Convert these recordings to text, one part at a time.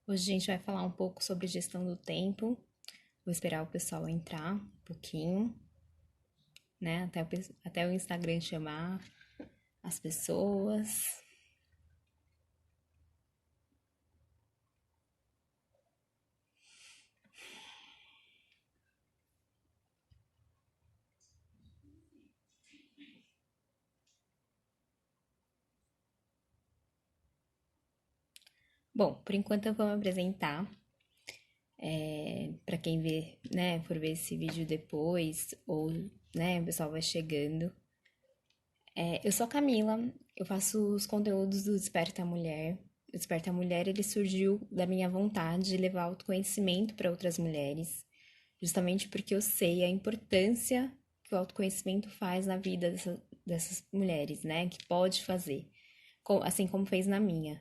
Hoje a gente vai falar um pouco sobre gestão do tempo. Vou esperar o pessoal entrar um pouquinho, né? Até o Instagram chamar as pessoas. Bom, por enquanto eu vou me apresentar. Para quem vê, né, por ver esse vídeo depois, ou, né, o pessoal vai chegando. Eu sou a Camila, eu faço os conteúdos do Desperta Mulher. O Desperta Mulher, ele surgiu da minha vontade de levar autoconhecimento para outras mulheres, justamente porque eu sei a importância que o autoconhecimento faz na vida dessas mulheres, né? Que pode fazer, assim como fez na minha.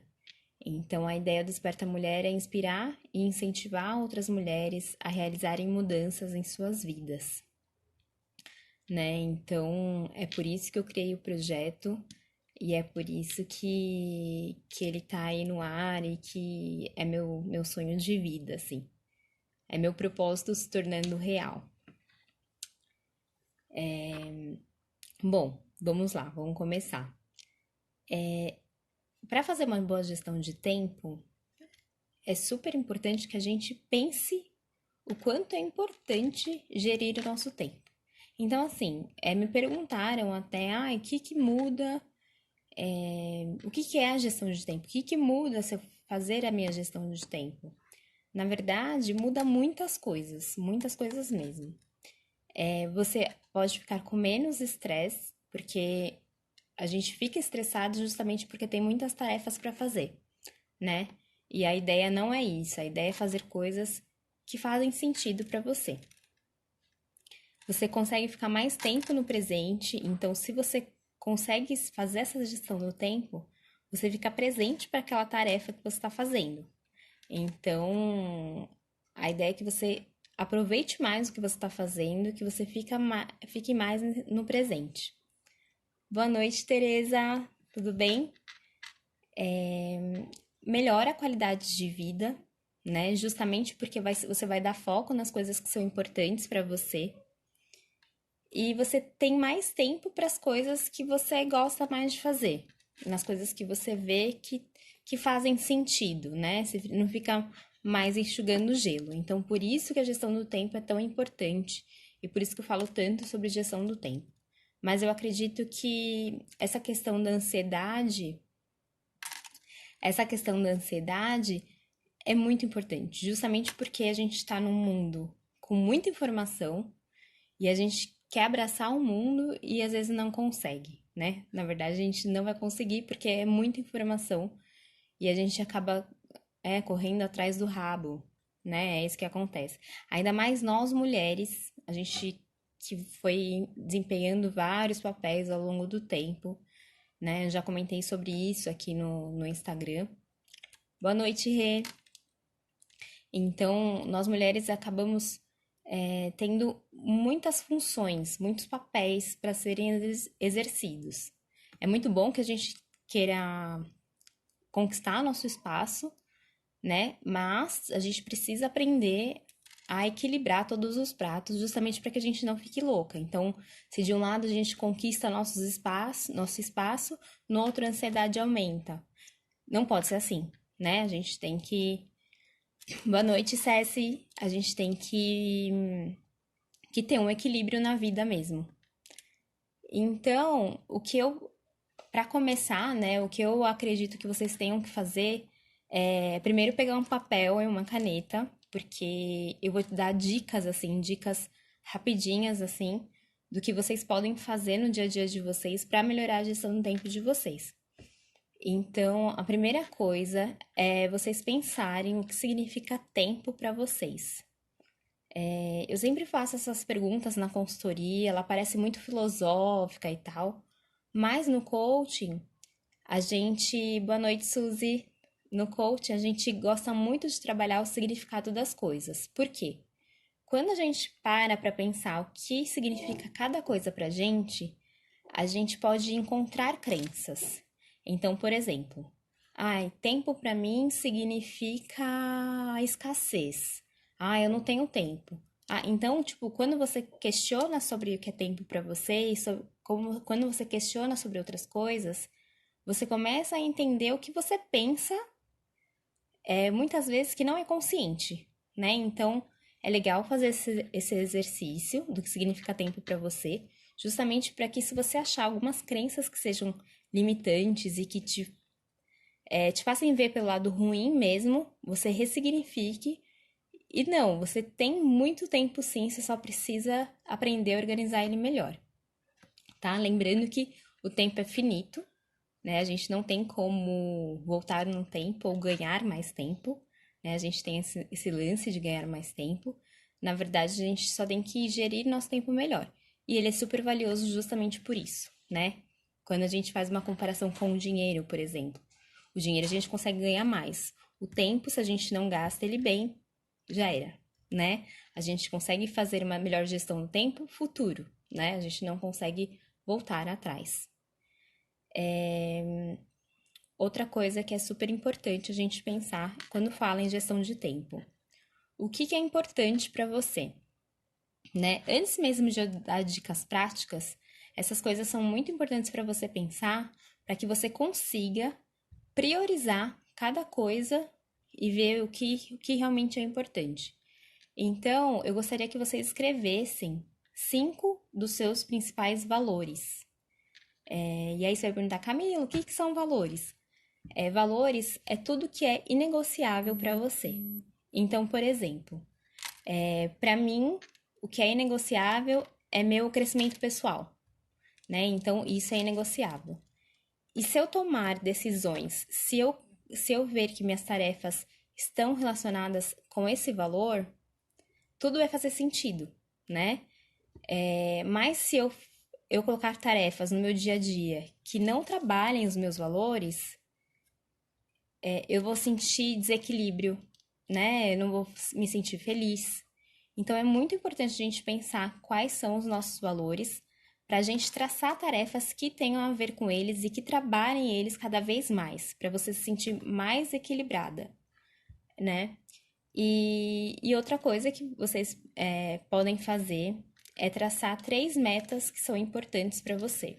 Então, a ideia do Desperta Mulher é inspirar e incentivar outras mulheres a realizarem mudanças em suas vidas, né? Então, é por isso que eu criei o projeto e é por isso que ele tá aí no ar e que é meu sonho de vida, assim. É meu propósito se tornando real. Bom, vamos lá, vamos começar. Para fazer uma boa gestão de tempo, é super importante que a gente pense o quanto é importante gerir o nosso tempo. Então, assim, me perguntaram até, o que que muda, o que que é a gestão de tempo? O que que muda se eu fazer a minha gestão de tempo? Na verdade, muda muitas coisas mesmo. Você pode ficar com menos estresse, porque a gente fica estressado justamente porque tem muitas tarefas para fazer, né? E a ideia não é isso, a ideia é fazer coisas que fazem sentido para você. Você consegue ficar mais tempo no presente, então se você consegue fazer essa gestão do tempo, você fica presente para aquela tarefa que você está fazendo. Então, a ideia é que você aproveite mais o que você está fazendo, que você fique mais no presente. Boa noite, Tereza. Tudo bem? Melhora a qualidade de vida, né? Justamente porque você vai dar foco nas coisas que são importantes para você. E você tem mais tempo para as coisas que você gosta mais de fazer, nas coisas que você vê que fazem sentido, né? Você não fica mais enxugando gelo. Então, por isso que a gestão do tempo é tão importante e por isso que eu falo tanto sobre gestão do tempo. Mas eu acredito que essa questão da ansiedade é muito importante, justamente porque a gente está num mundo com muita informação e a gente quer abraçar o mundo e às vezes não consegue, né? Na verdade, a gente não vai conseguir porque é muita informação e a gente acaba correndo atrás do rabo, né? É isso que acontece. Ainda mais nós mulheres, a gente que foi desempenhando vários papéis ao longo do tempo, né? Eu já comentei sobre isso aqui no Instagram. Boa noite, Rê. Então, nós mulheres acabamos tendo muitas funções, muitos papéis para serem exercidos. É muito bom que a gente queira conquistar nosso espaço, né? Mas a gente precisa aprender a equilibrar todos os pratos, justamente para que a gente não fique louca. Então, se de um lado a gente conquista nosso espaço, no outro a ansiedade aumenta. Não pode ser assim, né? A gente tem que. Boa noite, Ceci. A gente tem que ter um equilíbrio na vida mesmo. Então, para começar, né, o que eu acredito que vocês tenham que fazer é primeiro pegar um papel e uma caneta, porque eu vou te dar dicas, assim, dicas rapidinhas, assim, do que vocês podem fazer no dia a dia de vocês para melhorar a gestão do tempo de vocês. Então, a primeira coisa é vocês pensarem o que significa tempo para vocês. Eu sempre faço essas perguntas na consultoria, ela parece muito filosófica e tal, mas no coaching, a gente. Boa noite, Suzy. No coaching, a gente gosta muito de trabalhar o significado das coisas. Por quê? Quando a gente para pensar o que significa cada coisa pra gente, a gente pode encontrar crenças. Então, por exemplo, Ai, tempo para mim significa escassez. Ah, eu não tenho tempo. Ah, então, tipo, quando você questiona sobre o que é tempo para você e quando você questiona sobre outras coisas, você começa a entender o que você pensa, muitas vezes que não é consciente, né? Então, é legal fazer esse exercício do que significa tempo para você, justamente para que se você achar algumas crenças que sejam limitantes e que te façam ver pelo lado ruim mesmo, você ressignifique. E não, você tem muito tempo sim, você só precisa aprender a organizar ele melhor, tá? Lembrando que o tempo é finito, né? A gente não tem como voltar no tempo ou ganhar mais tempo, né? A gente tem esse lance de ganhar mais tempo. Na verdade, a gente só tem que gerir nosso tempo melhor. E ele é super valioso justamente por isso, né? Quando a gente faz uma comparação com o dinheiro, por exemplo. O dinheiro a gente consegue ganhar mais. O tempo, se a gente não gasta ele bem, já era, né? A gente consegue fazer uma melhor gestão do tempo futuro, né? A gente não consegue voltar atrás. Outra coisa que é super importante a gente pensar quando fala em gestão de tempo. O que é importante para você, né? Antes mesmo de eu dar dicas práticas, essas coisas são muito importantes para você pensar, para que você consiga priorizar cada coisa e ver o que realmente é importante. Então, eu gostaria que vocês escrevessem 5 dos seus principais valores. E aí você vai perguntar, Camila, o que são valores? Valores é tudo que é inegociável para você. Então, por exemplo, para mim, o que é inegociável é meu crescimento pessoal, né? Então, isso é inegociável. E se eu tomar decisões, se eu ver que minhas tarefas estão relacionadas com esse valor, tudo vai fazer sentido, né? Mas se eu colocar tarefas no meu dia a dia que não trabalhem os meus valores, eu vou sentir desequilíbrio, né? Eu não vou me sentir feliz. Então é muito importante a gente pensar quais são os nossos valores para a gente traçar tarefas que tenham a ver com eles e que trabalhem eles cada vez mais, para você se sentir mais equilibrada, né? E outra coisa que vocês podem fazer é traçar 3 metas que são importantes para você.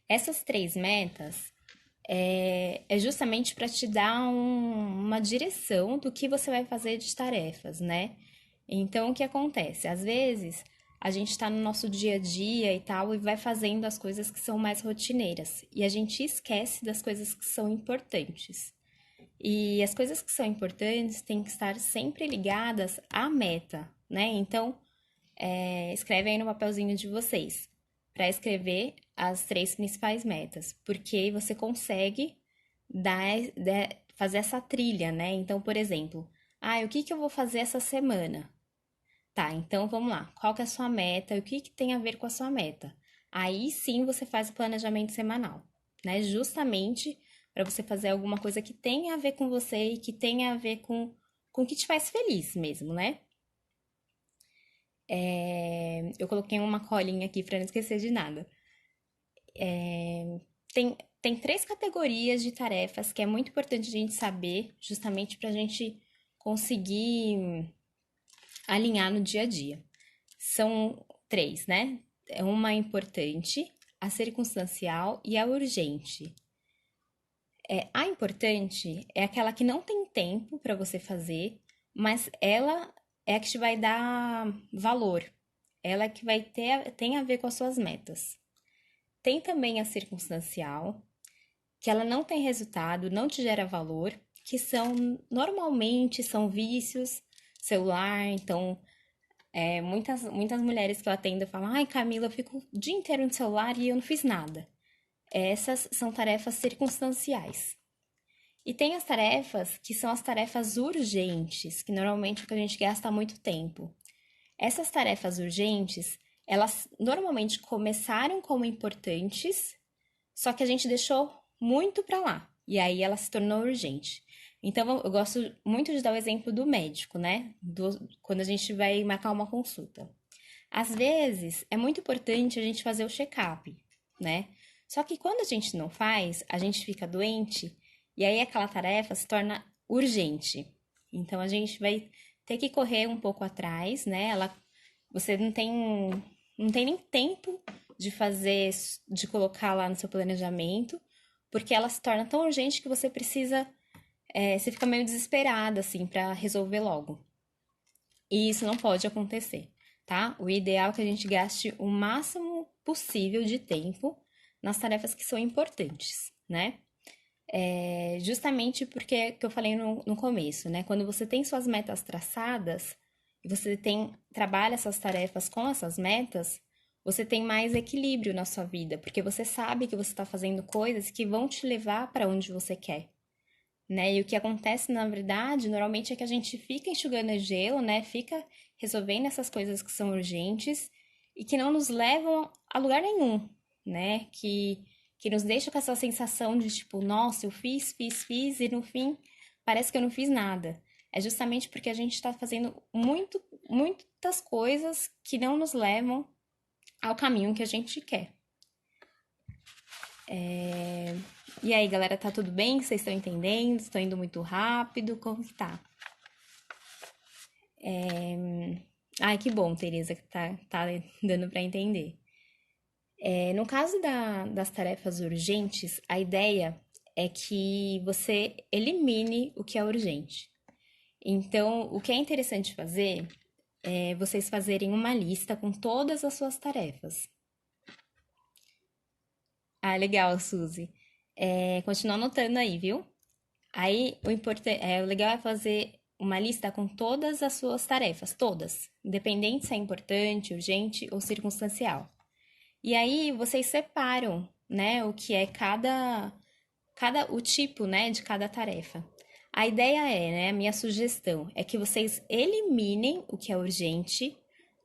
Essas 3 metas é justamente para te dar uma direção do que você vai fazer de tarefas, né? Então, o que acontece? Às vezes, a gente está no nosso dia a dia e tal, e vai fazendo as coisas que são mais rotineiras, e a gente esquece das coisas que são importantes. E as coisas que são importantes têm que estar sempre ligadas à meta, né? Então, escreve aí no papelzinho de vocês para escrever as 3 principais metas, porque você consegue fazer essa trilha, né? Então, por exemplo, o que eu vou fazer essa semana? Tá, então vamos lá. Qual que é a sua meta? O que tem a ver com a sua meta? Aí sim você faz o planejamento semanal, né? Justamente para você fazer alguma coisa que tenha a ver com você e que tenha a ver com o que te faz feliz mesmo, né? Eu coloquei uma colinha aqui para não esquecer de nada. Tem 3 categorias de tarefas que é muito importante a gente saber, justamente para a gente conseguir alinhar no dia a dia. São 3, né? Uma importante, a circunstancial e a urgente. A importante é aquela que não tem tempo para você fazer, mas ela é a que te vai dar valor. Ela é que tem a ver com as suas metas. Tem também a circunstancial, que ela não tem resultado, não te gera valor, que normalmente são vícios, celular, então muitas mulheres que eu atendo falam, ai Camila, eu fico o dia inteiro no celular e eu não fiz nada. Essas são tarefas circunstanciais. E tem as tarefas que são as tarefas urgentes, que normalmente é o que a gente gasta muito tempo. Essas tarefas urgentes, elas normalmente começaram como importantes, só que a gente deixou muito para lá. E aí ela se tornou urgente. Então eu gosto muito de dar o exemplo do médico, né? Quando a gente vai marcar uma consulta. Às vezes é muito importante a gente fazer o check-up, né? Só que quando a gente não faz, a gente fica doente E aí aquela tarefa se torna urgente. Então a gente vai ter que correr um pouco atrás, né? Você não tem nem tempo de fazer, de colocar lá no seu planejamento, porque ela se torna tão urgente que você precisa, você fica meio desesperada, assim, para resolver logo. E isso não pode acontecer, tá? O ideal é que a gente gaste o máximo possível de tempo nas tarefas que são importantes, né? Justamente porque que eu falei no começo, né? Quando você tem suas metas traçadas e você trabalha essas tarefas com essas metas, você tem mais equilíbrio na sua vida, porque você sabe que você está fazendo coisas que vão te levar para onde você quer, né? E o que acontece, na verdade, normalmente é que a gente fica enxugando gelo, né? Fica resolvendo essas coisas que são urgentes e que não nos levam a lugar nenhum, né? Que nos deixa com essa sensação de tipo, nossa, eu fiz e no fim parece que eu não fiz nada. É justamente porque a gente está fazendo muitas coisas que não nos levam ao caminho que a gente quer. E aí, galera, tá tudo bem? Vocês estão entendendo? Estou indo muito rápido? Como que tá? Ai, que bom, Tereza, que tá dando para entender. No caso das tarefas urgentes, a ideia é que você elimine o que é urgente. Então, o que é interessante fazer é vocês fazerem uma lista com todas as suas tarefas. Ah, legal, Suzy. Continua anotando aí, viu? Aí, o legal é fazer uma lista com todas as suas tarefas, todas, independente se é importante, urgente ou circunstancial. E aí, vocês separam, né, o que é o tipo, né, de cada tarefa. A ideia né, a minha sugestão é que vocês eliminem o que é urgente,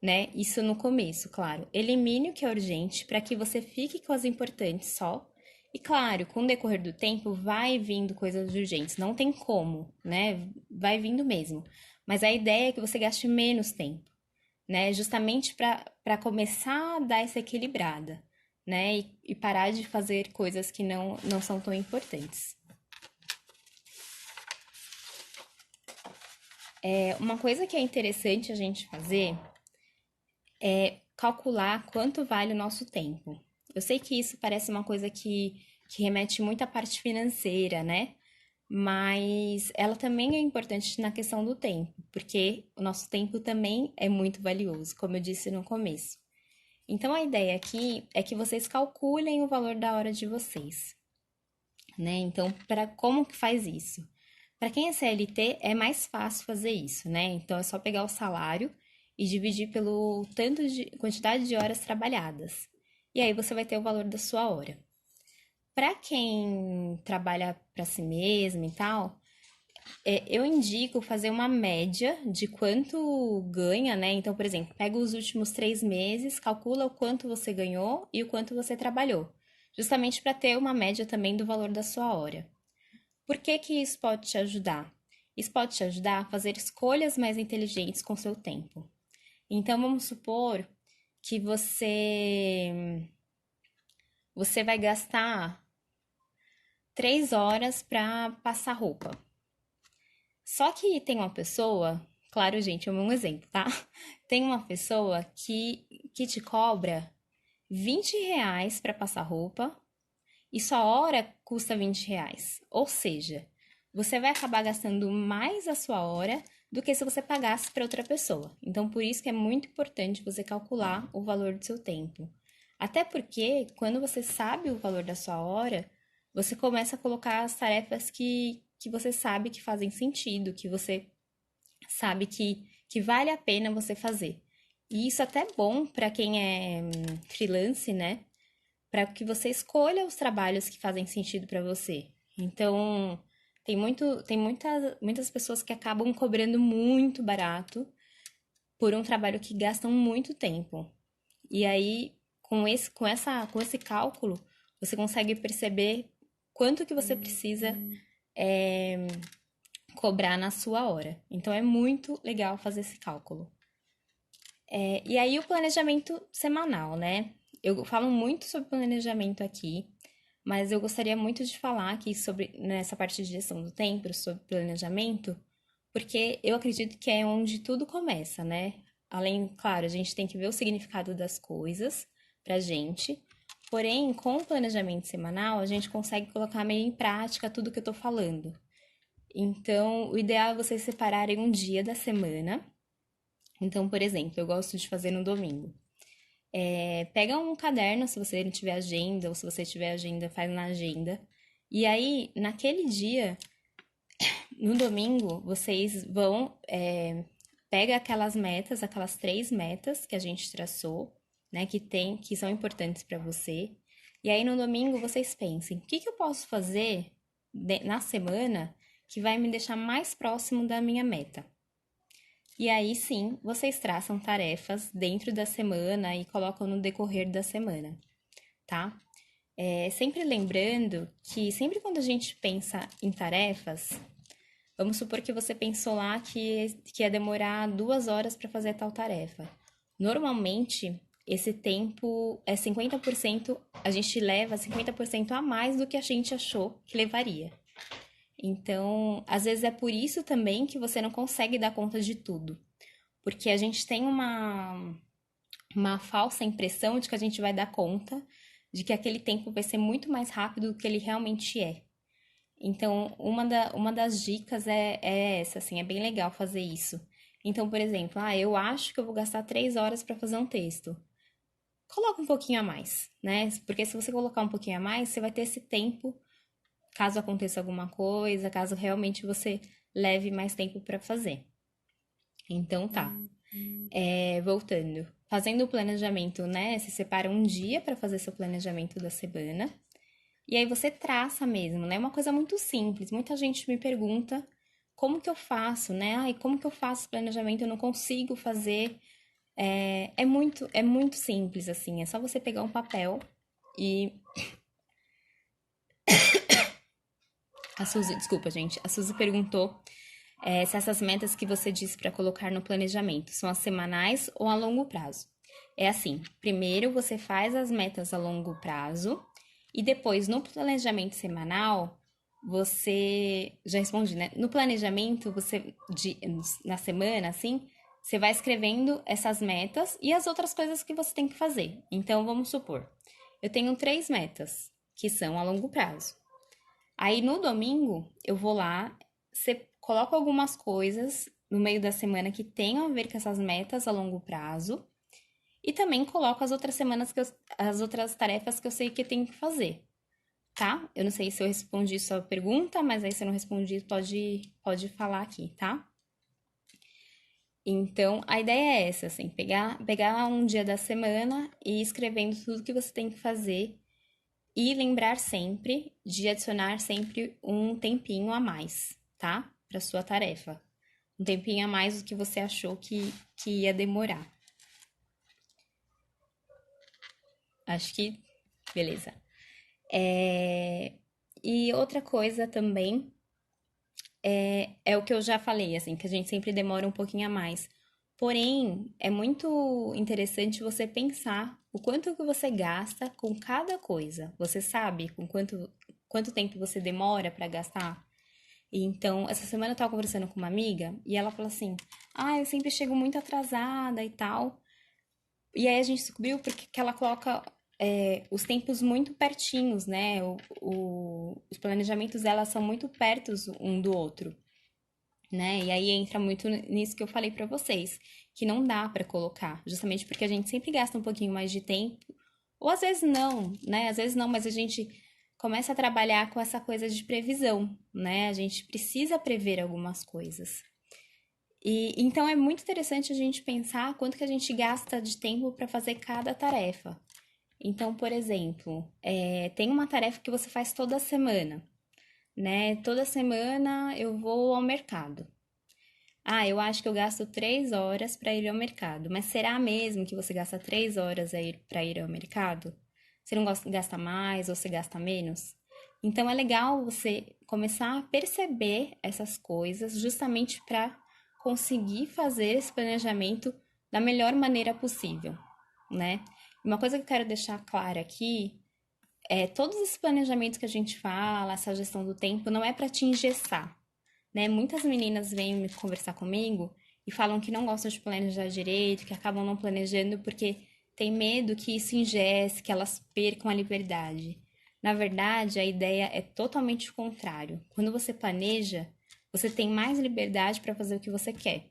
né? Isso no começo, claro. Elimine o que é urgente para que você fique com as importantes só. E claro, com o decorrer do tempo vai vindo coisas urgentes, não tem como, né? Vai vindo mesmo. Mas a ideia é que você gaste menos tempo, né? Justamente para começar a dar essa equilibrada, né? E parar de fazer coisas que não são tão importantes. Uma coisa que é interessante a gente fazer é calcular quanto vale o nosso tempo. Eu sei que isso parece uma coisa que remete muito à parte financeira, né? Mas ela também é importante na questão do tempo, porque o nosso tempo também é muito valioso, como eu disse no começo. Então a ideia aqui é que vocês calculem o valor da hora de vocês, né? Então, para como que faz isso? Para quem é CLT é mais fácil fazer isso, né? Então é só pegar o salário e dividir pelo tanto de quantidade de horas trabalhadas. E aí você vai ter o valor da sua hora. Para quem trabalha para si mesmo e tal, eu indico fazer uma média de quanto ganha, né? Então, por exemplo, pega os últimos 3 meses, calcula o quanto você ganhou e o quanto você trabalhou, justamente para ter uma média também do valor da sua hora. Por que que isso pode te ajudar? Isso pode te ajudar a fazer escolhas mais inteligentes com seu tempo. Então, vamos supor que você vai gastar 3 horas para passar roupa. Só que tem uma pessoa, claro, gente, é um exemplo, tá? Tem uma pessoa que te cobra R$ 20 para passar roupa e sua hora custa R$ 20. Ou seja, você vai acabar gastando mais a sua hora do que se você pagasse para outra pessoa. Então, por isso que é muito importante você calcular o valor do seu tempo. Até porque, quando você sabe o valor da sua hora, você começa a colocar as tarefas que você sabe que fazem sentido, que você sabe que vale a pena você fazer. E isso até é bom para quem é freelance, né? Para que você escolha os trabalhos que fazem sentido para você. Então, muitas pessoas que acabam cobrando muito barato por um trabalho que gastam muito tempo. E aí, com esse cálculo, você consegue perceber quanto que você precisa cobrar na sua hora. Então, é muito legal fazer esse cálculo. E aí, o planejamento semanal, né? Eu falo muito sobre planejamento aqui, mas eu gostaria muito de falar aqui sobre nessa parte de gestão do tempo, sobre planejamento, porque eu acredito que é onde tudo começa, né? Além, claro, a gente tem que ver o significado das coisas pra gente, porém, com o planejamento semanal, a gente consegue colocar meio em prática tudo que eu tô falando. Então, o ideal é vocês separarem um dia da semana. Então, por exemplo, eu gosto de fazer no domingo. Pega um caderno, se você não tiver agenda, ou se você tiver agenda, faz na agenda. E aí, naquele dia, no domingo, vocês vão, pega aquelas metas, aquelas 3 metas que a gente traçou, né, que são importantes para você. E aí, no domingo, vocês pensem, o que que eu posso fazer na semana que vai me deixar mais próximo da minha meta? E aí sim, vocês traçam tarefas dentro da semana e colocam no decorrer da semana, tá? Sempre lembrando que sempre quando a gente pensa em tarefas, vamos supor que você pensou lá que ia demorar 2 horas para fazer tal tarefa. Normalmente, esse tempo é 50%, a gente leva 50% a mais do que a gente achou que levaria. Então, às vezes é por isso também que você não consegue dar conta de tudo. Porque a gente tem uma falsa impressão de que a gente vai dar conta, de que aquele tempo vai ser muito mais rápido do que ele realmente é. Então, uma das dicas é essa, assim, é bem legal fazer isso. Então, por exemplo, eu acho que eu vou gastar 3 horas para fazer um texto. Coloca um pouquinho a mais, né? Porque se você colocar um pouquinho a mais, você vai ter esse tempo, caso aconteça alguma coisa, caso realmente você leve mais tempo para fazer. Então, tá. Voltando. Fazendo o planejamento, né? Você separa um dia para fazer seu planejamento da semana. E aí você traça mesmo, né? Uma coisa muito simples. Muita gente me pergunta como que eu faço, né? Ai, como que eu faço esse planejamento? Eu não consigo fazer. É muito simples, assim. É só você pegar um papel e. A Suzy, desculpa, gente. A Suzy perguntou se essas metas que você disse para colocar no planejamento são as semanais ou a longo prazo. É assim: primeiro você faz as metas a longo prazo e depois no planejamento semanal você já respondi, né? No planejamento na semana assim, você vai escrevendo essas metas e as outras coisas que você tem que fazer. Então vamos supor, eu tenho 3 metas que são a longo prazo. Aí no domingo eu vou lá, você coloca algumas coisas no meio da semana que tenham a ver com essas metas a longo prazo e também coloco as outras as outras tarefas que eu sei que eu tenho que fazer, tá? Eu não sei se eu respondi sua pergunta, mas aí se eu não respondi, pode falar aqui, tá? Então, a ideia é essa, assim, pegar um dia da semana e ir escrevendo tudo que você tem que fazer e lembrar sempre de adicionar sempre um tempinho a mais, tá? Para sua tarefa. Um tempinho a mais do que você achou que ia demorar. Acho que. Beleza. E outra coisa também é o que eu já falei, assim, que a gente sempre demora um pouquinho a mais. Porém, é muito interessante você pensar o quanto que você gasta com cada coisa. Você sabe com quanto tempo você demora para gastar? Então, essa semana eu tava conversando com uma amiga e ela falou assim: eu sempre chego muito atrasada e tal. E aí a gente descobriu porque que ela coloca os tempos muito pertinhos, né? Os planejamentos dela são muito perto um do outro, né? E aí entra muito nisso que eu falei pra vocês, que não dá pra colocar, justamente porque a gente sempre gasta um pouquinho mais de tempo, ou às vezes não, né? Às vezes não, mas a gente começa a trabalhar com essa coisa de previsão, né? A gente precisa prever algumas coisas. E então é muito interessante a gente pensar quanto que a gente gasta de tempo para fazer cada tarefa. Então, por exemplo, tem uma tarefa que você faz toda semana, né? Toda semana eu vou ao mercado. Eu acho que eu gasto 3 horas para ir ao mercado. Mas será mesmo que você gasta 3 horas para ir ao mercado? Você não gasta mais ou você gasta menos? Então é legal você começar a perceber essas coisas justamente para conseguir fazer esse planejamento da melhor maneira possível, né? Uma coisa que eu quero deixar clara aqui Todos esses planejamentos que a gente fala, essa gestão do tempo, não é para te engessar, né? Muitas meninas vêm me conversar comigo e falam que não gostam de planejar direito, que acabam não planejando porque tem medo que isso engesse, que elas percam a liberdade. Na verdade, a ideia é totalmente o contrário. Quando você planeja, você tem mais liberdade para fazer o que você quer,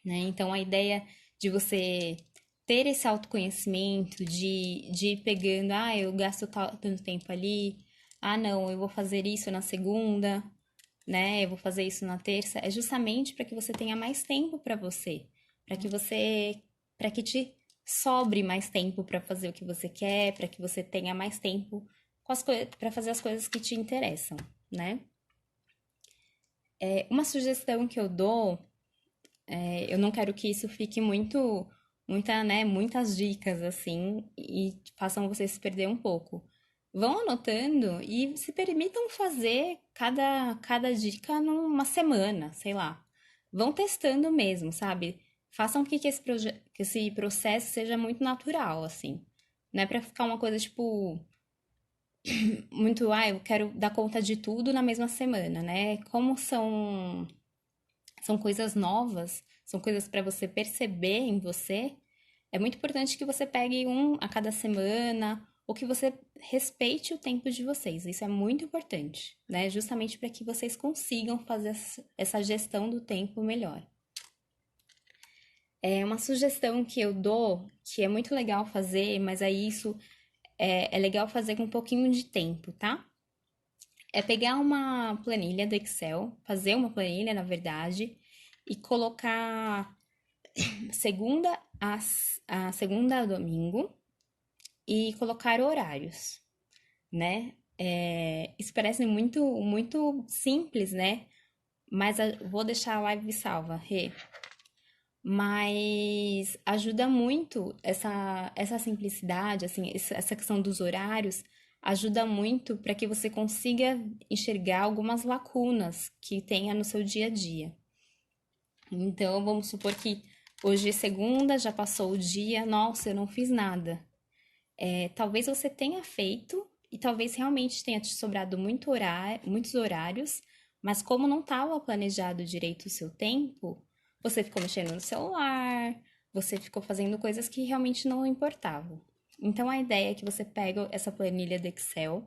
né? Então, a ideia de você ter esse autoconhecimento, de ir pegando, eu gasto tanto tempo ali, não, eu vou fazer isso na segunda, né? Eu vou fazer isso na terça, é justamente para que você tenha mais tempo para você, para que te sobre mais tempo para fazer o que você quer, para que você tenha mais tempo para fazer as coisas que te interessam, né? Uma sugestão que eu dou, eu não quero que isso fique muitas dicas assim e façam vocês se perder um pouco. Vão anotando e se permitam fazer cada dica numa semana, sei lá. Vão testando mesmo, sabe? Façam que esse processo seja muito natural, assim. Não é pra ficar uma coisa tipo muito, eu quero dar conta de tudo na mesma semana, né? Como são coisas novas, são coisas para você perceber em você, é muito importante que você pegue um a cada semana, ou que você respeite o tempo de vocês. Isso é muito importante, né? Justamente para que vocês consigam fazer essa gestão do tempo melhor. É uma sugestão que eu dou, que é muito legal fazer, mas aí isso é legal fazer com um pouquinho de tempo, tá? É pegar uma planilha do Excel, fazer uma planilha, na verdade, e colocar segunda a domingo e colocar horários, né? Isso parece muito simples, né? Mas vou deixar a live salva, Rê. Mas ajuda muito essa simplicidade, assim, essa questão dos horários, ajuda muito para que você consiga enxergar algumas lacunas que tenha no seu dia a dia. Então, vamos supor que hoje é segunda, já passou o dia, nossa, eu não fiz nada. Talvez você tenha feito e talvez realmente tenha te sobrado muitos horários, mas como não estava planejado direito o seu tempo, você ficou mexendo no celular, você ficou fazendo coisas que realmente não importavam. Então, a ideia é que você pega essa planilha do Excel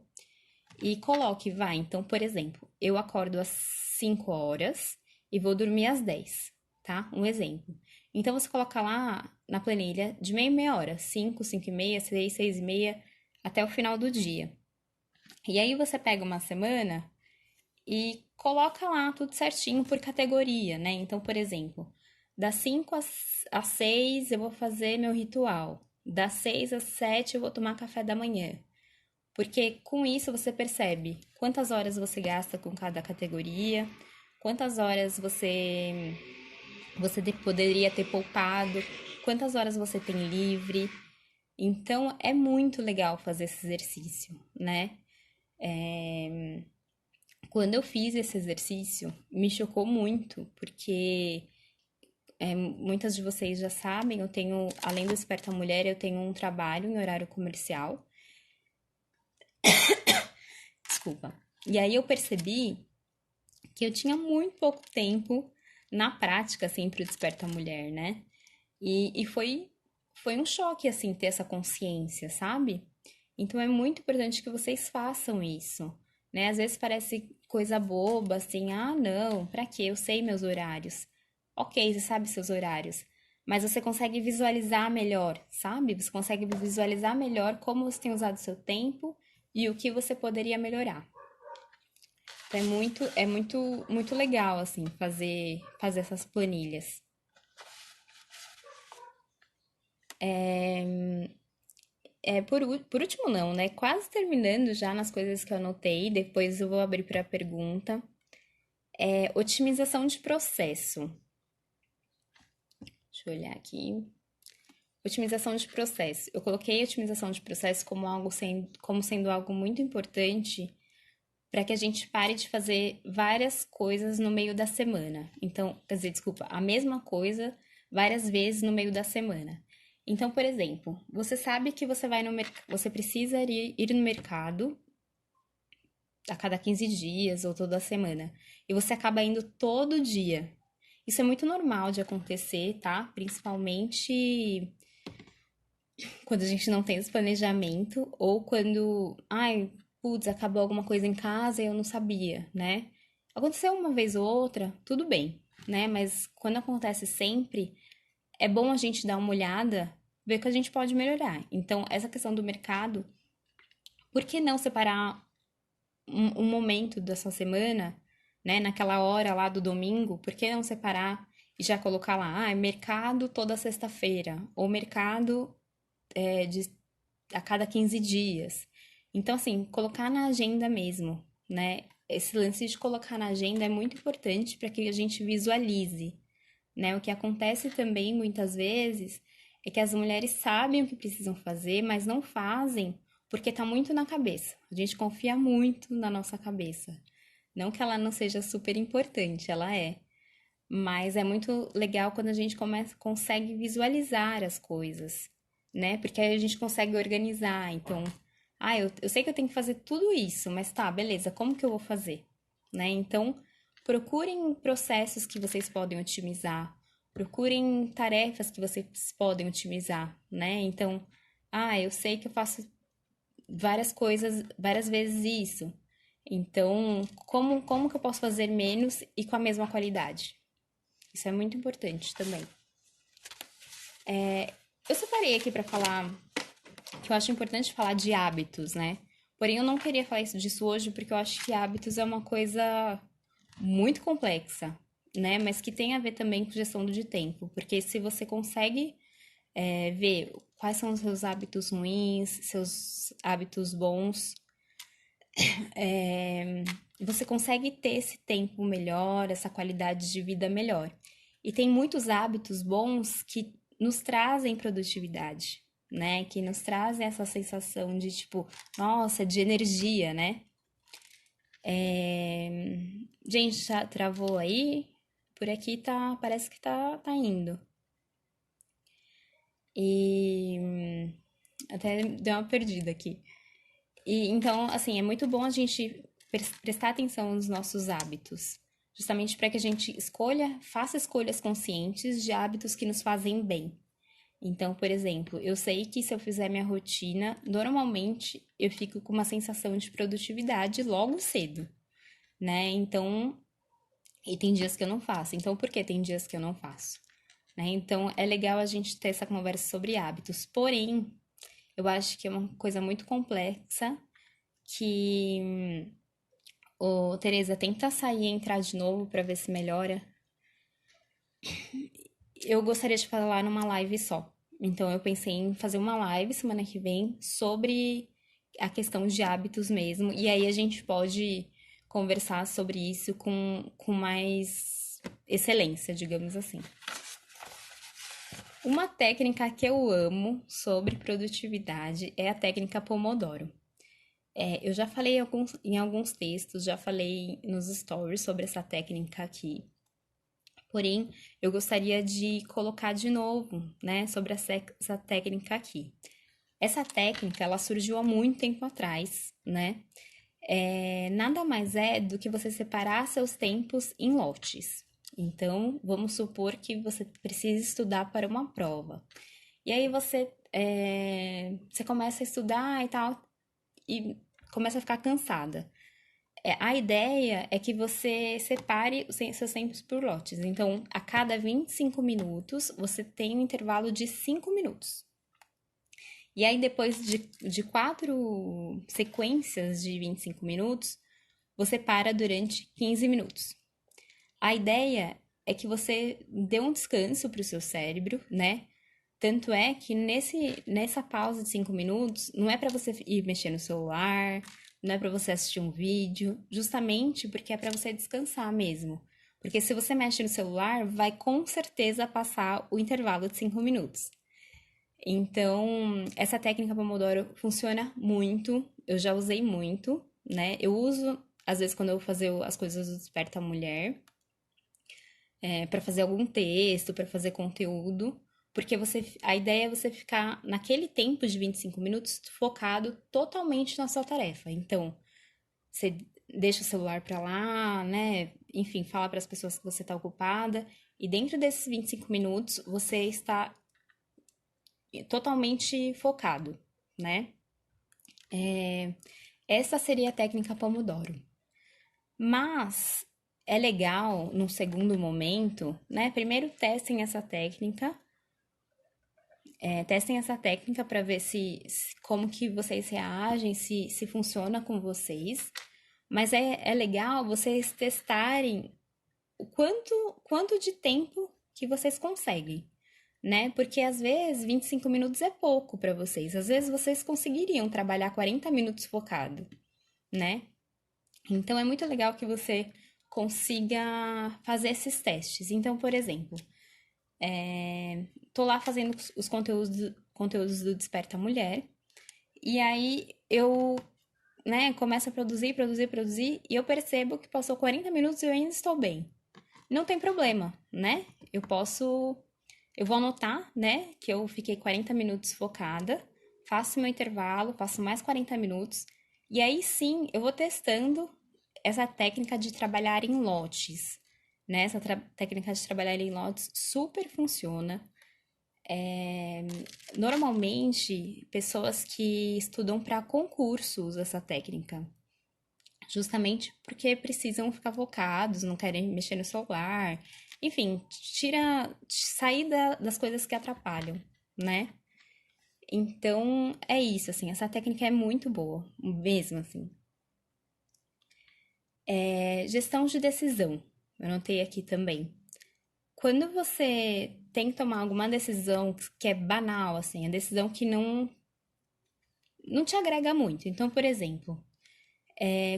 e coloque, então, por exemplo, eu acordo às 5 horas e vou dormir às 10, tá? Um exemplo. Então, você coloca lá na planilha de meia em meia hora, 5, 5 e meia, 6, 6 e meia, até o final do dia. E aí você pega uma semana e coloca lá tudo certinho por categoria, né? Então, por exemplo, das 5 às 6 eu vou fazer meu ritual. Das 6 às 7 eu vou tomar café da manhã. Porque com isso você percebe quantas horas você gasta com cada categoria, quantas horas você poderia ter poupado, quantas horas você tem livre. Então é muito legal fazer esse exercício, né? Quando eu fiz esse exercício, me chocou muito, porque muitas de vocês já sabem, eu tenho, além do Esperta Mulher, eu tenho um trabalho em horário comercial. Desculpa. E aí eu percebi que eu tinha muito pouco tempo na prática, assim, pro Desperta Mulher, né? E foi um choque, assim, ter essa consciência, sabe? Então é muito importante que vocês façam isso, né? Às vezes parece coisa boba, assim, não, pra quê? Eu sei meus horários. Ok, você sabe seus horários, mas você consegue visualizar melhor, sabe? Você consegue visualizar melhor como você tem usado seu tempo e o que você poderia melhorar. Então muito legal, assim, fazer essas planilhas. Por último, não, né? Quase terminando já nas coisas que eu anotei, depois eu vou abrir para pergunta. Otimização de processo. Deixa eu olhar aqui. Otimização de processo. Eu coloquei otimização de processo como sendo algo muito importante para que a gente pare de fazer várias coisas no meio da semana. Então, quer dizer, desculpa, a mesma coisa várias vezes no meio da semana. Então, por exemplo, você sabe que você vai no você precisa ir no mercado a cada 15 dias ou toda semana, e você acaba indo todo dia. Isso é muito normal de acontecer, tá? Principalmente quando a gente não tem esse planejamento ou quando, ai, putz, acabou alguma coisa em casa e eu não sabia, né? Aconteceu uma vez ou outra, tudo bem, né? Mas quando acontece sempre, é bom a gente dar uma olhada, ver o que a gente pode melhorar. Então, essa questão do mercado, por que não separar um momento da sua semana, né? Naquela hora lá do domingo, por que não separar e já colocar lá, mercado toda sexta-feira, ou mercado de a cada 15 dias. Então, assim, colocar na agenda mesmo, né? Esse lance de colocar na agenda é muito importante para que a gente visualize, né? O que acontece também muitas vezes é que as mulheres sabem o que precisam fazer, mas não fazem porque tá muito na cabeça. A gente confia muito na nossa cabeça. Não que ela não seja super importante, ela é. Mas é muito legal quando a gente consegue visualizar as coisas, né? Porque aí a gente consegue organizar. Então, eu sei que eu tenho que fazer tudo isso, mas tá, beleza, como que eu vou fazer? Né? Então, procurem processos que vocês podem otimizar, procurem tarefas que vocês podem otimizar, né? Então, eu sei que eu faço várias coisas, várias vezes isso. Então, como que eu posso fazer menos e com a mesma qualidade? Isso é muito importante também. Eu separei aqui para falar que eu acho importante falar de hábitos, né? Porém, eu não queria falar disso hoje porque eu acho que hábitos é uma coisa muito complexa, né? Mas que tem a ver também com gestão de tempo. Porque se você consegue ver quais são os seus hábitos ruins, seus hábitos bons, você consegue ter esse tempo melhor, essa qualidade de vida melhor. E tem muitos hábitos bons que nos trazem produtividade, né? Que nos trazem essa sensação de tipo, nossa, de energia, né? Gente, já travou aí? Por aqui tá, parece que tá indo. E até deu uma perdida aqui. E então, assim, é muito bom a gente prestar atenção nos nossos hábitos, justamente para que a gente faça escolhas conscientes de hábitos que nos fazem bem. Então, por exemplo, eu sei que se eu fizer minha rotina, normalmente eu fico com uma sensação de produtividade logo cedo, né? Então, e tem dias que eu não faço. Então, por que tem dias que eu não faço? Né? Então, é legal a gente ter essa conversa sobre hábitos. Porém, eu acho que é uma coisa muito complexa que Tereza, tenta sair e entrar de novo para ver se melhora. Eu gostaria de falar numa live só. Então eu pensei em fazer uma live semana que vem sobre a questão de hábitos mesmo. E aí a gente pode conversar sobre isso com mais excelência, digamos assim. Uma técnica que eu amo sobre produtividade é a técnica Pomodoro. Eu já falei em alguns textos, já falei nos stories sobre essa técnica aqui. Porém, eu gostaria de colocar de novo, né, sobre essa técnica aqui. Essa técnica, ela surgiu há muito tempo atrás, né? Nada mais é do que você separar seus tempos em lotes. Então, vamos supor que você precisa estudar para uma prova. E aí você começa a estudar e tal, e começa a ficar cansada. A ideia é que você separe os seus tempos por lotes. Então, a cada 25 minutos, você tem um intervalo de 5 minutos. E aí, depois de 4 sequências de 25 minutos, você para durante 15 minutos. A ideia é que você dê um descanso para o seu cérebro, né? Tanto é que nessa pausa de 5 minutos, não é para você ir mexer no celular, não é para você assistir um vídeo, justamente porque é para você descansar mesmo. Porque se você mexe no celular, vai com certeza passar o intervalo de 5 minutos. Então, essa técnica Pomodoro funciona muito, eu já usei muito, né? Eu uso, às vezes, quando eu vou fazer as coisas do Desperta Mulher, para fazer algum texto, para fazer conteúdo, porque a ideia é você ficar naquele tempo de 25 minutos focado totalmente na sua tarefa. Então, você deixa o celular para lá, né? Enfim, fala para as pessoas que você está ocupada. E dentro desses 25 minutos, você está totalmente focado, né? Essa seria a técnica Pomodoro. Mas é legal, num segundo momento, né? Primeiro testem essa técnica para ver como que vocês reagem, se funciona com vocês. Mas é legal vocês testarem o quanto de tempo que vocês conseguem, né? Porque às vezes 25 minutos é pouco para vocês. Às vezes vocês conseguiriam trabalhar 40 minutos focado, né? Então é muito legal que você consiga fazer esses testes. Então, por exemplo, tô lá fazendo os conteúdos do Desperta Mulher, e aí eu, né, começo a produzir, e eu percebo que passou 40 minutos e eu ainda estou bem. Não tem problema, né? Eu vou anotar, né, que eu fiquei 40 minutos focada, faço meu intervalo, faço mais 40 minutos, e aí sim eu vou testando essa técnica de trabalhar em lotes, né? Essa técnica de trabalhar em lotes super funciona. Normalmente, pessoas que estudam para concursos usam essa técnica, justamente porque precisam ficar focados, não querem mexer no celular, enfim, sair das coisas que atrapalham, né? Então, é isso, assim, essa técnica é muito boa, mesmo assim. Gestão de decisão, eu anotei aqui também. Quando você tem que tomar alguma decisão que é banal, assim, a decisão que não te agrega muito. Então, por exemplo,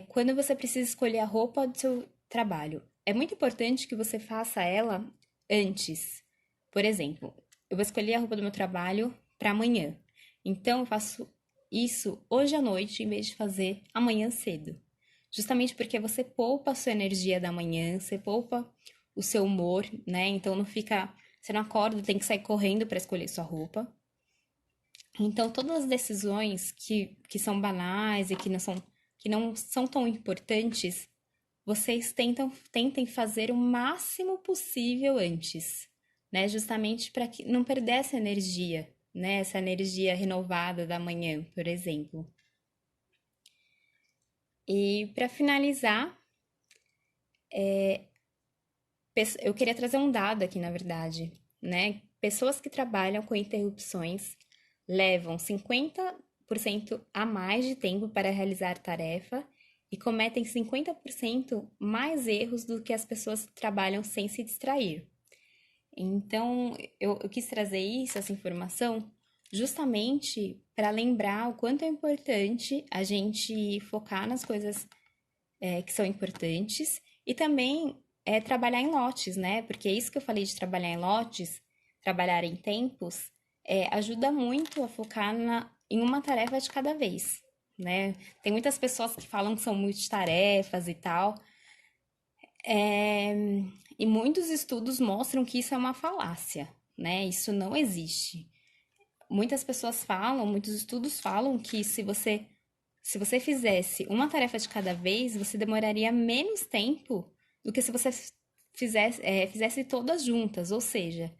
quando você precisa escolher a roupa do seu trabalho, é muito importante que você faça ela antes. Por exemplo, eu vou escolher a roupa do meu trabalho para amanhã. Então, eu faço isso hoje à noite em vez de fazer amanhã cedo. Justamente porque você poupa a sua energia da manhã, você poupa o seu humor, né? Então não fica, você não acorda, tem que sair correndo para escolher sua roupa. Então todas as decisões que são banais e que não são tão importantes, vocês tentem fazer o máximo possível antes, né? Justamente para que não perder essa energia, né? Essa energia renovada da manhã, por exemplo. E para finalizar, eu queria trazer um dado aqui, na verdade, né? Pessoas que trabalham com interrupções levam 50% a mais de tempo para realizar tarefa e cometem 50% mais erros do que as pessoas que trabalham sem se distrair. Então, eu quis trazer essa informação, justamente para lembrar o quanto é importante a gente focar nas coisas que são importantes e também trabalhar em lotes, né? Porque é isso que eu falei de trabalhar em lotes, trabalhar em tempos, ajuda muito a focar em uma tarefa de cada vez, né? Tem muitas pessoas que falam que são multitarefas e tal, e muitos estudos mostram que isso é uma falácia, né? Isso não existe. Muitos estudos falam que se você fizesse uma tarefa de cada vez, você demoraria menos tempo do que se você fizesse todas juntas. Ou seja,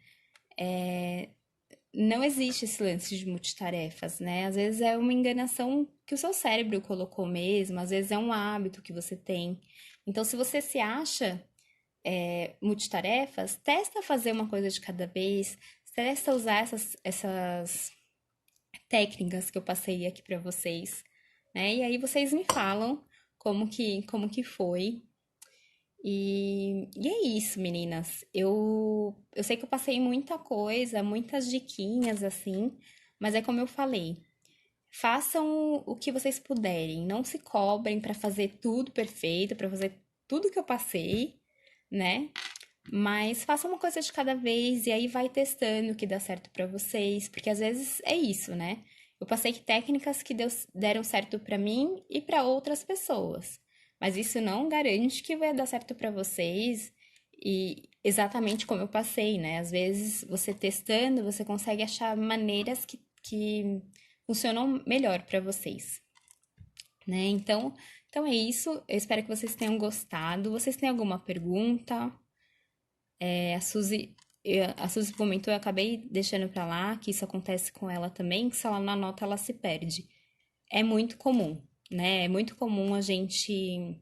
não existe esse lance de multitarefas, né? Às vezes é uma enganação que o seu cérebro colocou mesmo, às vezes é um hábito que você tem. Então, se você se acha multitarefas, testa fazer uma coisa de cada vez, testa usar essas técnicas que eu passei aqui para vocês, né? E aí vocês me falam como que foi. E é isso, meninas. Eu sei que eu passei muita coisa, muitas diquinhas assim, mas é como eu falei. Façam o que vocês puderem, não se cobrem para fazer tudo perfeito, para fazer tudo que eu passei, né? Mas faça uma coisa de cada vez e aí vai testando o que dá certo para vocês, porque às vezes é isso, né? Eu passei técnicas que deram certo para mim e para outras pessoas, mas isso não garante que vai dar certo para vocês E exatamente como eu passei, né? Às vezes, você testando, você consegue achar maneiras que funcionam melhor para vocês, né? Então é isso. Eu espero que vocês tenham gostado. Vocês têm alguma pergunta? A Suzy, a Suzy comentou, eu acabei deixando pra lá, que isso acontece com ela também, que se ela não anota, ela se perde. É muito comum, né? É muito comum a gente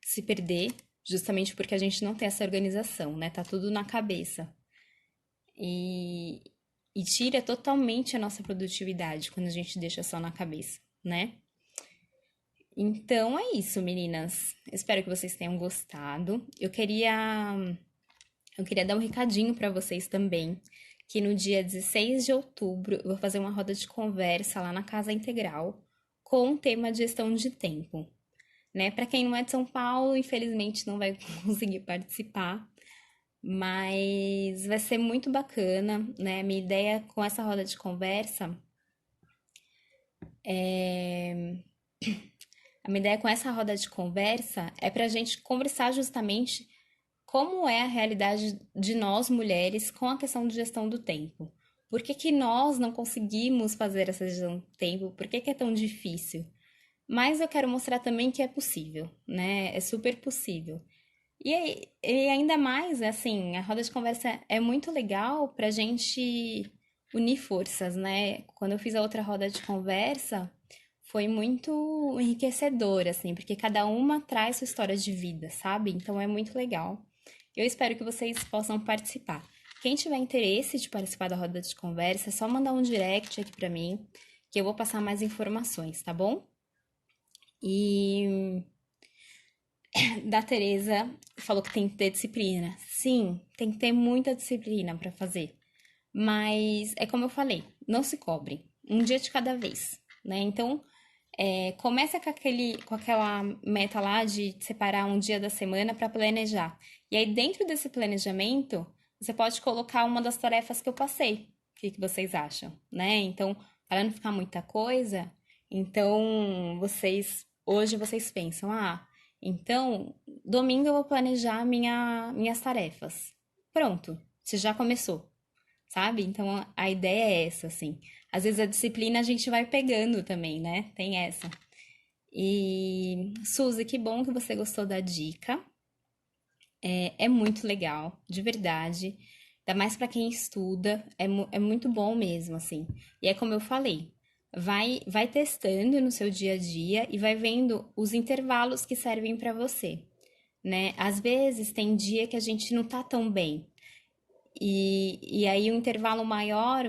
se perder, justamente porque a gente não tem essa organização, né? Tá tudo na cabeça. E, e tira totalmente a nossa produtividade quando a gente deixa só na cabeça, né? Então é isso, meninas. Espero que vocês tenham gostado. Eu queria dar um recadinho para vocês também, que no dia 16 de outubro eu vou fazer uma roda de conversa lá na Casa Integral com o tema de gestão de tempo, né? Para quem não é de São Paulo, infelizmente não vai conseguir participar, mas vai ser muito bacana, né? Minha ideia com essa roda de conversa a minha ideia com essa roda de conversa é para a gente conversar justamente como é a realidade de nós mulheres com a questão de gestão do tempo. Por que que nós não conseguimos fazer essa gestão do tempo? Por que que é tão difícil? Mas eu quero mostrar também que é possível, né? É super possível. E ainda mais, assim, a roda de conversa é muito legal pra gente unir forças, né? Quando eu fiz a outra roda de conversa, foi muito enriquecedor, assim, porque cada uma traz sua história de vida, sabe? Então é muito legal. Eu espero que vocês possam participar. Quem tiver interesse de participar da roda de conversa, é só mandar um direct aqui pra mim, que eu vou passar mais informações, tá bom? E da Teresa falou que tem que ter disciplina. Sim, tem que ter muita disciplina para fazer. Mas é como eu falei, não se cobre. Um dia de cada vez, né? Então, começa com aquela meta lá de separar um dia da semana para planejar. E aí, dentro desse planejamento, você pode colocar uma das tarefas que eu passei. O que vocês acham, né? Então, para não ficar muita coisa, então hoje vocês pensam, então domingo eu vou planejar minhas tarefas. Pronto, você já começou, sabe? Então a ideia é essa, assim. Às vezes a disciplina a gente vai pegando também, né? Tem essa. E, Suzy, que bom que você gostou da dica. É muito legal, de verdade. Ainda mais para quem estuda, é muito bom mesmo, assim. E é como eu falei, vai testando no seu dia a dia e vai vendo os intervalos que servem para você, né? Às vezes tem dia que a gente não tá tão bem. E aí o intervalo maior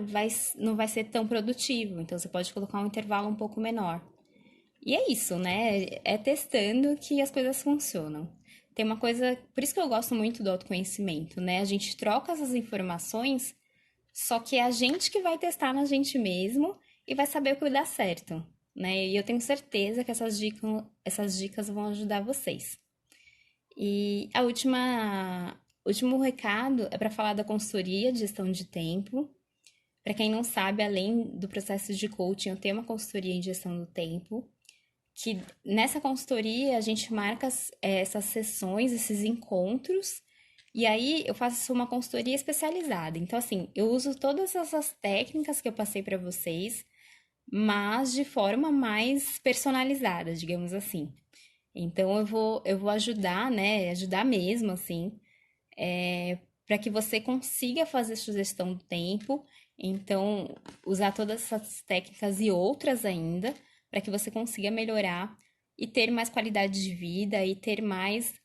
não vai ser tão produtivo. Então você pode colocar um intervalo um pouco menor. E é isso, né? É testando que as coisas funcionam. Tem uma coisa, por isso que eu gosto muito do autoconhecimento, né? A gente troca essas informações, só que é a gente que vai testar na gente mesmo e vai saber o que dá certo, né? E eu tenho certeza que essas dicas vão ajudar vocês. E último recado é para falar da consultoria de gestão de tempo. Para quem não sabe, além do processo de coaching, eu tenho uma consultoria em gestão do tempo que nessa consultoria a gente marca essas sessões, esses encontros, e aí eu faço uma consultoria especializada. Então, assim, eu uso todas essas técnicas que eu passei para vocês, mas de forma mais personalizada, digamos assim. Então, eu vou ajudar, né? Ajudar mesmo, assim, para que você consiga fazer sugestão do tempo. Então, usar todas essas técnicas e outras ainda, para que você consiga melhorar e ter mais qualidade de vida e ter mais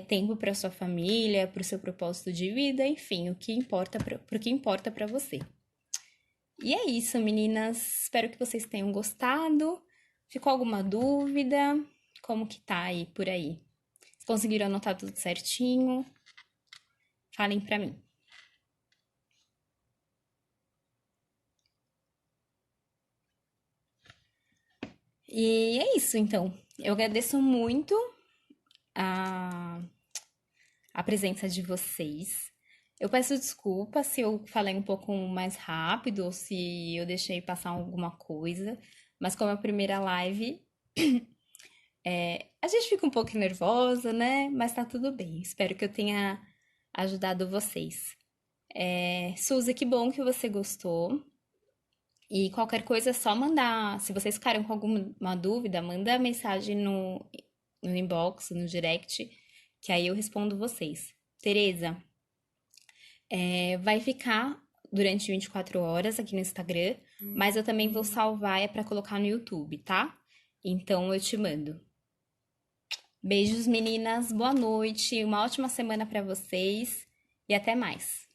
tempo para sua família, para o seu propósito de vida, enfim, o que importa pro que importa para você. E é isso, meninas. Espero que vocês tenham gostado. Ficou alguma dúvida? Como que tá aí por aí? Conseguiram anotar tudo certinho? Falem pra mim. E é isso, então. Eu agradeço muito a, a presença de vocês. Eu peço desculpa se eu falei um pouco mais rápido ou se eu deixei passar alguma coisa, mas como é a primeira live, A gente fica um pouco nervosa, né? Mas tá tudo bem. Espero que eu tenha ajudado vocês. Suzy, que bom que você gostou. E qualquer coisa é só mandar. Se vocês ficarem com alguma dúvida, manda mensagem no inbox, no direct, que aí eu respondo vocês. Tereza, vai ficar durante 24 horas aqui no Instagram, mas eu também vou salvar para colocar no YouTube, tá? Então eu te mando. Beijos, meninas. Boa noite. Uma ótima semana para vocês e até mais.